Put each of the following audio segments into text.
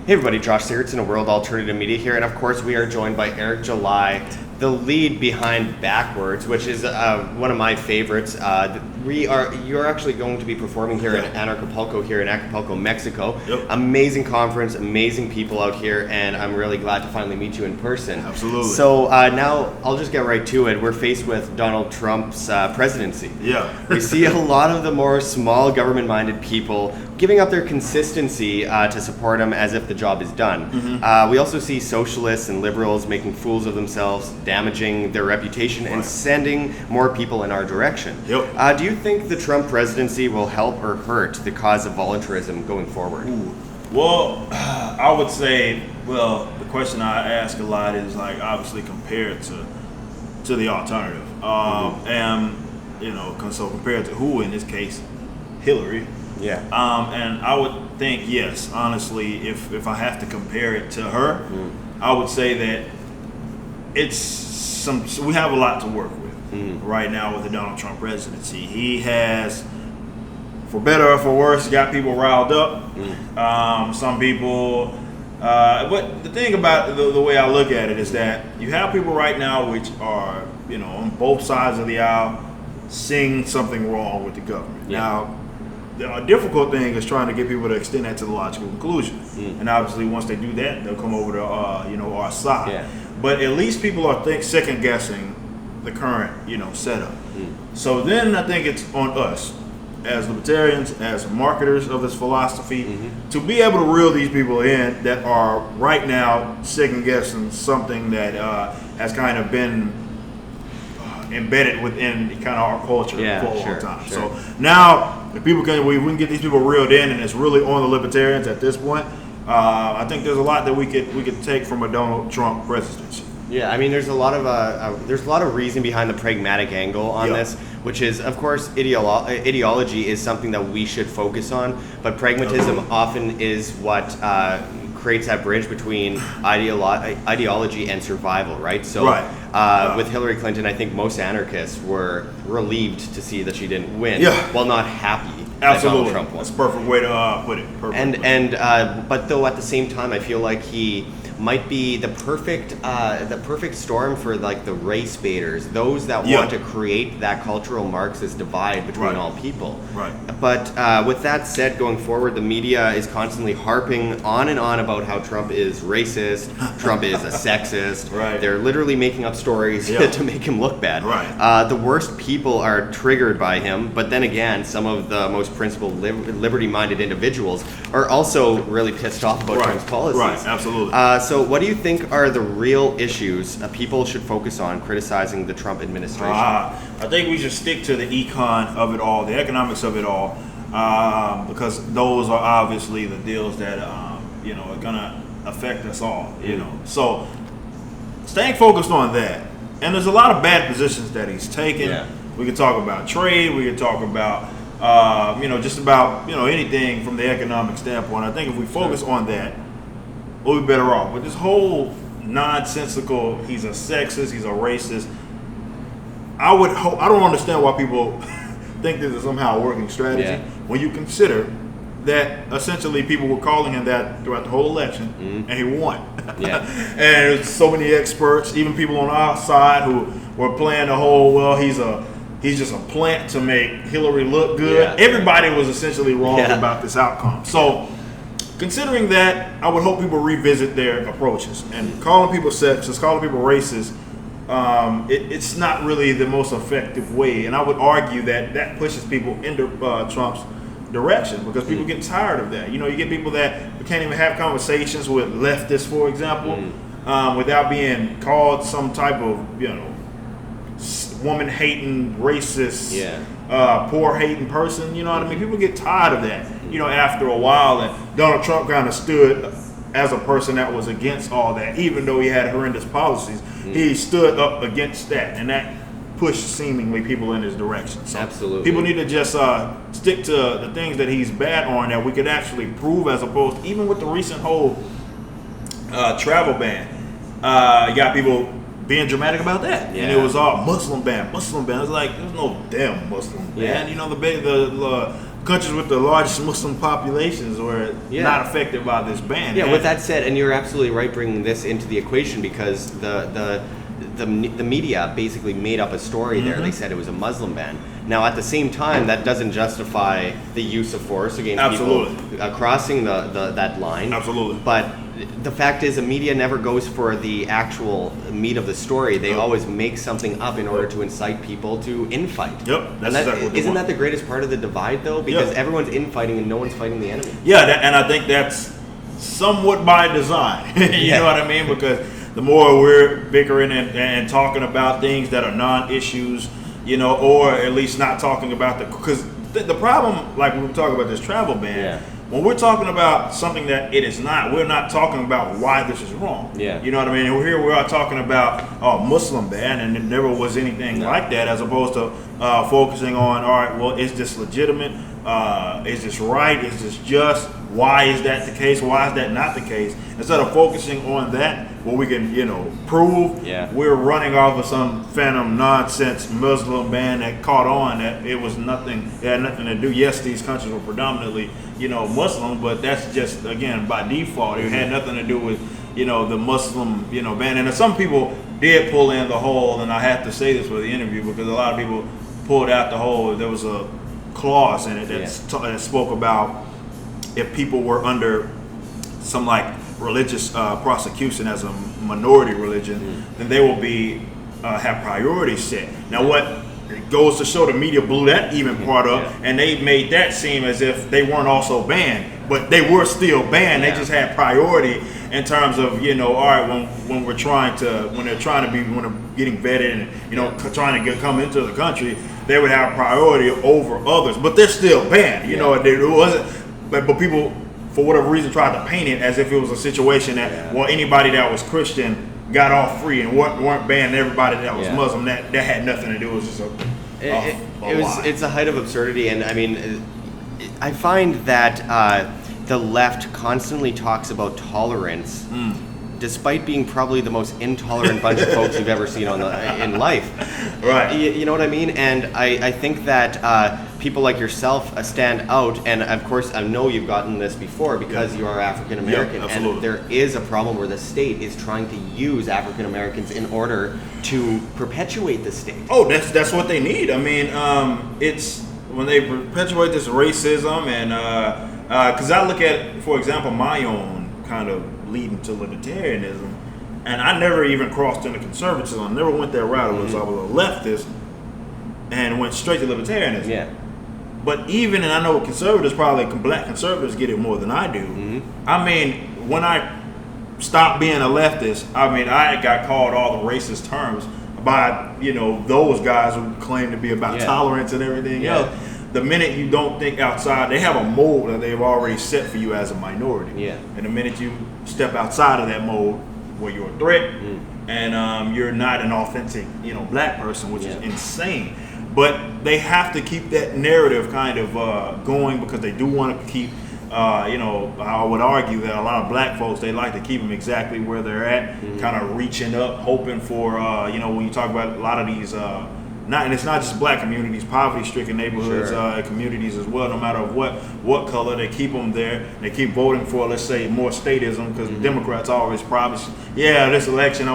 Hey everybody, Josh Sigurdson of World Alternative Media here, and of course we are joined by Eric July, the lead behind Backwordz, which is one of my favorites. You're actually going to be performing here in Acapulco, Mexico. Yep. Amazing conference, amazing people out here, and I'm really glad to finally meet you in person. Absolutely. So now I'll just get right to it. We're faced with Donald Trump's presidency. Yeah. We see a lot of the more small government-minded people giving up their consistency to support him as if the job is done. Mm-hmm. We also see socialists and liberals making fools of themselves, damaging their reputation, and sending more people in our direction. Yep. Do you think the Trump presidency will help or hurt the cause of voluntarism going forward? Ooh. Well, I would say, the question I ask a lot is like obviously compared to the alternative, and so compared to who in this case, Hillary. Yeah. And I would think, yes, honestly, if I have to compare it to her, I would say that we have a lot to work with right now with the Donald Trump presidency. He has, for better or for worse, got people riled up. Some people, but the thing about the way I look at it is that you have people right now which are, on both sides of the aisle, seeing something wrong with the government. Yeah. Now, the difficult thing is trying to get people to extend that to the logical conclusion. And obviously, once they do that, they'll come over to our side. Yeah. But at least people are second guessing the current setup. So then I think it's on us as libertarians, as marketers of this philosophy, to be able to reel these people in that are right now second guessing something that has kind of been embedded within kind of our culture for a long time. Sure. So now, if we can get these people reeled in, and it's really on the libertarians at this point. I think there's a lot that we could take from a Donald Trump presidency. Yeah, I mean, there's a lot of reason behind the pragmatic angle on this, which is, of course, ideology is something that we should focus on, but pragmatism often is what creates that bridge between ideology and survival, right? So with Hillary Clinton, I think most anarchists were relieved to see that she didn't win, while not happy that Donald Trump won. That's a perfect way to put it. But though at the same time, I feel like he might be the perfect storm for like the race baiters, those that want to create that cultural Marxist divide between all people. Right. But with that said, going forward, the media is constantly harping on and on about how Trump is racist, Trump is a sexist. Right. They're literally making up stories to make him look bad. Right. The worst people are triggered by him, but then again, some of the most principled, liberty-minded individuals are also really pissed off about Trump's policies. Right, absolutely. So what do you think are the real issues people should focus on criticizing the Trump administration? I think we should stick to the econ of it all, the economics of it all, because those are obviously the deals that are going to affect us all. So staying focused on that, and there's a lot of bad positions that he's taken. Yeah. We could talk about trade. We could talk about just about anything from the economic standpoint. I think if we focus on that, we'll be better off. But this whole nonsensical, he's a sexist, he's a racist, I don't understand why people think this is somehow a working strategy when you consider that essentially people were calling him that throughout the whole election, and he won. And there's so many experts, even people on our side, who were playing the whole, he's just a plant to make Hillary look good. Everybody was essentially wrong about this outcome. So, considering that, I would hope people revisit their approaches. And calling people sexist, calling people racist, it's not really the most effective way. And I would argue that pushes people into Trump's direction, because people get tired of that. You get people that can't even have conversations with leftists, for example, without being called some type of, woman-hating, racist, poor-hating person. You know what I mean? People get tired of that, after a while. And Donald Trump kind of stood as a person that was against all that. Even though he had horrendous policies, he stood up against that. And that pushed seemingly people in his direction. So absolutely. People need to just stick to the things that he's bad on that we could actually prove, as opposed, even with the recent whole travel ban. You got people being dramatic about that, and it was all Muslim ban. It's like there's no damn Muslim ban. Yeah. The countries with the largest Muslim populations were not affected by this ban. Yeah, with that said, and you're absolutely right bringing this into the equation, because the media basically made up a story there. They said it was a Muslim ban. Now, at the same time, that doesn't justify the use of force against people crossing that line. Absolutely. But the fact is, the media never goes for the actual meat of the story. They always make something up in order to incite people to infight. Yep. Isn't that the greatest part of the divide, though? Because everyone's infighting and no one's fighting the enemy. Yeah, and I think that's somewhat by design. You know what I mean? Because the more we're bickering and talking about things that are non-issues, or at least not talking about because the problem, like when we talk about this travel ban, when we're talking about something that it is not, we're not talking about why this is wrong. Yeah. You know what I mean? Here we are talking about Muslim ban, and it never was anything like that, as opposed to focusing on, all right, well, is this legitimate? Is this right? Is this just? Why is that the case? Why is that not the case? Instead of focusing on that, where we can, prove we're running off of some phantom nonsense Muslim ban that caught on, that it was nothing, it had nothing to do. Yes, these countries were predominantly, Muslim, but that's just, again, by default. It had nothing to do with, the Muslim, ban. And some people did pull in the whole, and I have to say this for the interview, because a lot of people pulled out the whole, there was a clause in it that spoke about if people were under some religious prosecution as a minority religion, then they will be have priorities set. Now, what goes to show, the media blew that even part up, and they made that seem as if they weren't also banned, but they were still banned. They just had priority in terms of, all right, when they're trying to getting vetted and trying to come into the country, they would have priority over others, but they're still banned. It wasn't. But people, for whatever reason, tried to paint it as if it was a situation that, well, anybody that was Christian got off free and weren't banned. Everybody that was Muslim, that had nothing to do. It was just it's a height of absurdity. And I mean, I find that the left constantly talks about tolerance, despite being probably the most intolerant bunch of folks you've ever seen in life. Right. You know what I mean? And I think that people like yourself stand out, and of course I know you've gotten this before because you are African American, and there is a problem where the state is trying to use African Americans in order to perpetuate the state. Oh, that's what they need. I mean, it's when they perpetuate this racism, and because I look at, for example, my own kind of leading to libertarianism, and I never even crossed into conservatism. I never went that route. I was a leftist and went straight to libertarianism. Yeah. But even, and I know conservatives, probably black conservatives, get it more than I do. I mean, when I stopped being a leftist, I mean, I got called all the racist terms by, those guys who claim to be about tolerance and everything else. The minute you don't think outside, they have a mold that they've already set for you as a minority. Yeah. And the minute you step outside of that mold, where you're a threat, and you're not an authentic, black person, which is insane. But they have to keep that narrative kind of going, because they do want to keep, I would argue that a lot of black folks, they like to keep them exactly where they're at, kind of reaching up, hoping for, when you talk about a lot of these, and it's not just black communities, poverty-stricken neighborhoods, communities as well, no matter what color, they keep them there. They keep voting for, let's say, more statism, because Democrats always promise, this election,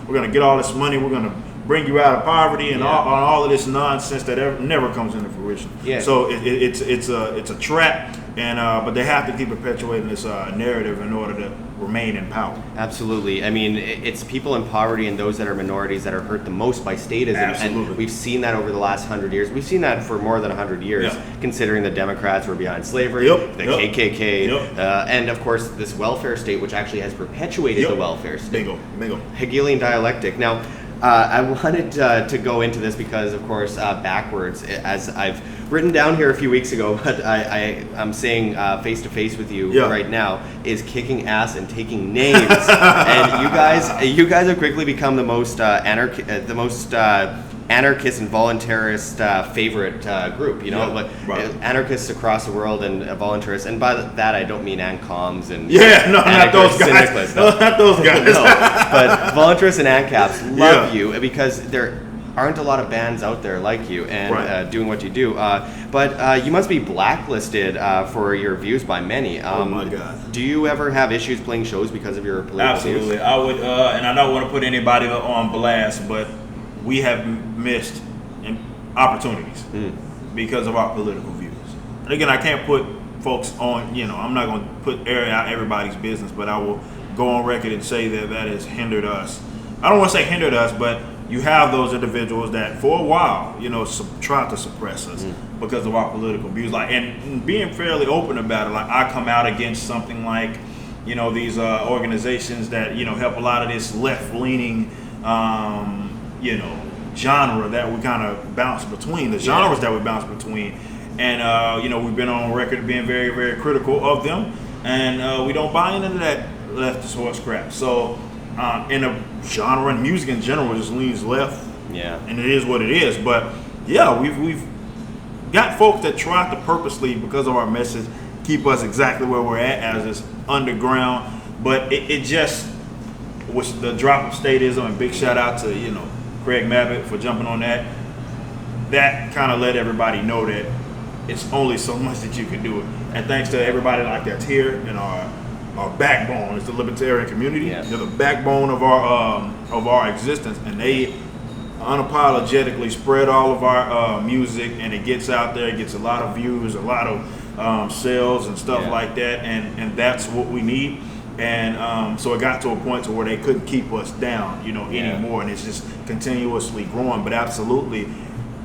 we're gonna get all this money, we're gonna bring you out of poverty, and all of this nonsense that never comes into fruition. Yeah. So it's a trap, and but they have to keep perpetuating this narrative in order to remain in power. Absolutely. I mean, it's people in poverty and those that are minorities that are hurt the most by statism. Absolutely. And we've seen that over the last 100 years. We've seen that for more than 100 years, considering the Democrats were behind slavery, the KKK, and of course this welfare state, which actually has perpetuated the welfare state. Bingo. Hegelian dialectic. Now, I wanted to go into this because, of course, Backwordz, as I've written down here a few weeks ago, but I'm saying face to face with you right now, is kicking ass and taking names. And you guys have quickly become the most anarchist and voluntarist favorite group, anarchists across the world and voluntarists, and by that I don't mean ANCOMs and not those guys. No. Not those guys. No. But voluntarists and ANCAPs love you because they're aren't a lot of bands out there like you and Right. doing what you do. But you must be blacklisted for your views by many. Oh my God. Do you ever have issues playing shows because of your political Absolutely. views? I would, and I don't want to put anybody on blast, but we have missed opportunities because of our political views. And again, I can't put folks on, I'm not going to put air out everybody's business, but I will go on record and say that has hindered us. I don't want to say hindered us, but you have those individuals that for a while, tried to suppress us because of our political views. And being fairly open about it, I come out against something like, these organizations that, help a lot of this left-leaning, genre that we kind of bounce between, the genres that we bounce between. And, we've been on record being very, very critical of them. And we don't buy into that leftist horse crap. So, in a genre and music in general just leans left. Yeah. And it is what it is. But, yeah, we've got folks that try to purposely, because of our message, keep us exactly where we're at as this underground. But it just was the drop of statism, and big shout out to, Craig Mabbitt for jumping on that. That kind of let everybody know that it's only so much that you can do it. And thanks to everybody like that's here in our backbone, it's the libertarian community. Yes. They're the backbone of our existence, and they unapologetically spread all of our music, and it gets out there. It gets a lot of views, a lot of sales and stuff like that, and that's what we need. And so it got to a point to where they couldn't keep us down, anymore, and it's just continuously growing. But absolutely,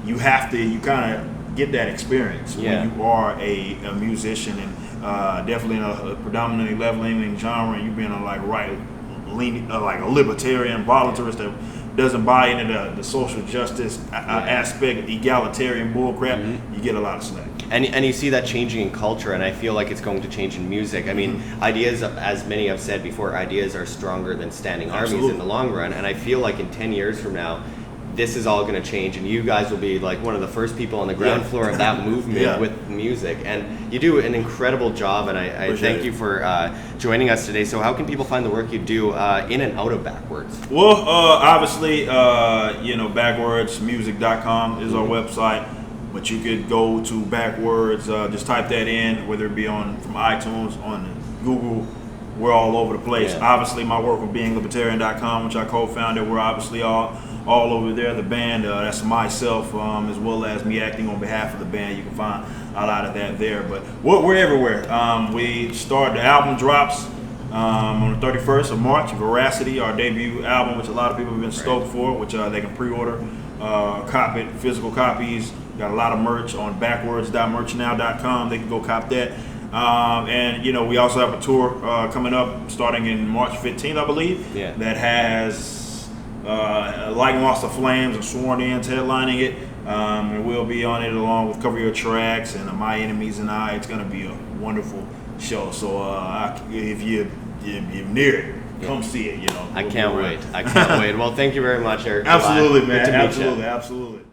you kind of get that experience when you are a musician, and definitely in a predominantly left-leaning genre, and you being a right-leaning, like a libertarian voluntarist that doesn't buy into the social justice aspect, egalitarian bullcrap, you get a lot of slack. And you see that changing in culture, and I feel like it's going to change in music. I mean, ideas, as many have said before, ideas are stronger than standing armies in the long run. And I feel like in 10 years from now, this is all going to change, and you guys will be like one of the first people on the ground floor of that movement with music. And you do an incredible job, and I thank you for joining us today. So how can people find the work you do in and out of Backwordz? Well, obviously, backwordsmusic.com is our website. But you could go to Backwordz, just type that in, whether it be from iTunes, on Google. We're all over the place. Yeah. Obviously, my work with beinglibertarian.com, which I co-founded, we're obviously all over there. The band, that's myself, as well as me acting on behalf of the band. You can find a lot of that there. But we're everywhere. The album drops on the 31st of March, Veracity, our debut album, which a lot of people have been stoked for, which they can pre-order, cop it, physical copies. Got a lot of merch on backwords.merchnow.com. They can go cop that. And we also have a tour coming up starting in March 15th, I believe. Yeah. That has Like Lost of Flames and Sworn Ends headlining it. And we'll be on it along with Cover Your Tracks and My Enemies and I. It's going to be a wonderful show. So if you're near it, come see it. I can't wait. Well, thank you very much, Eric. Absolutely, Good man. to meet you. Absolutely.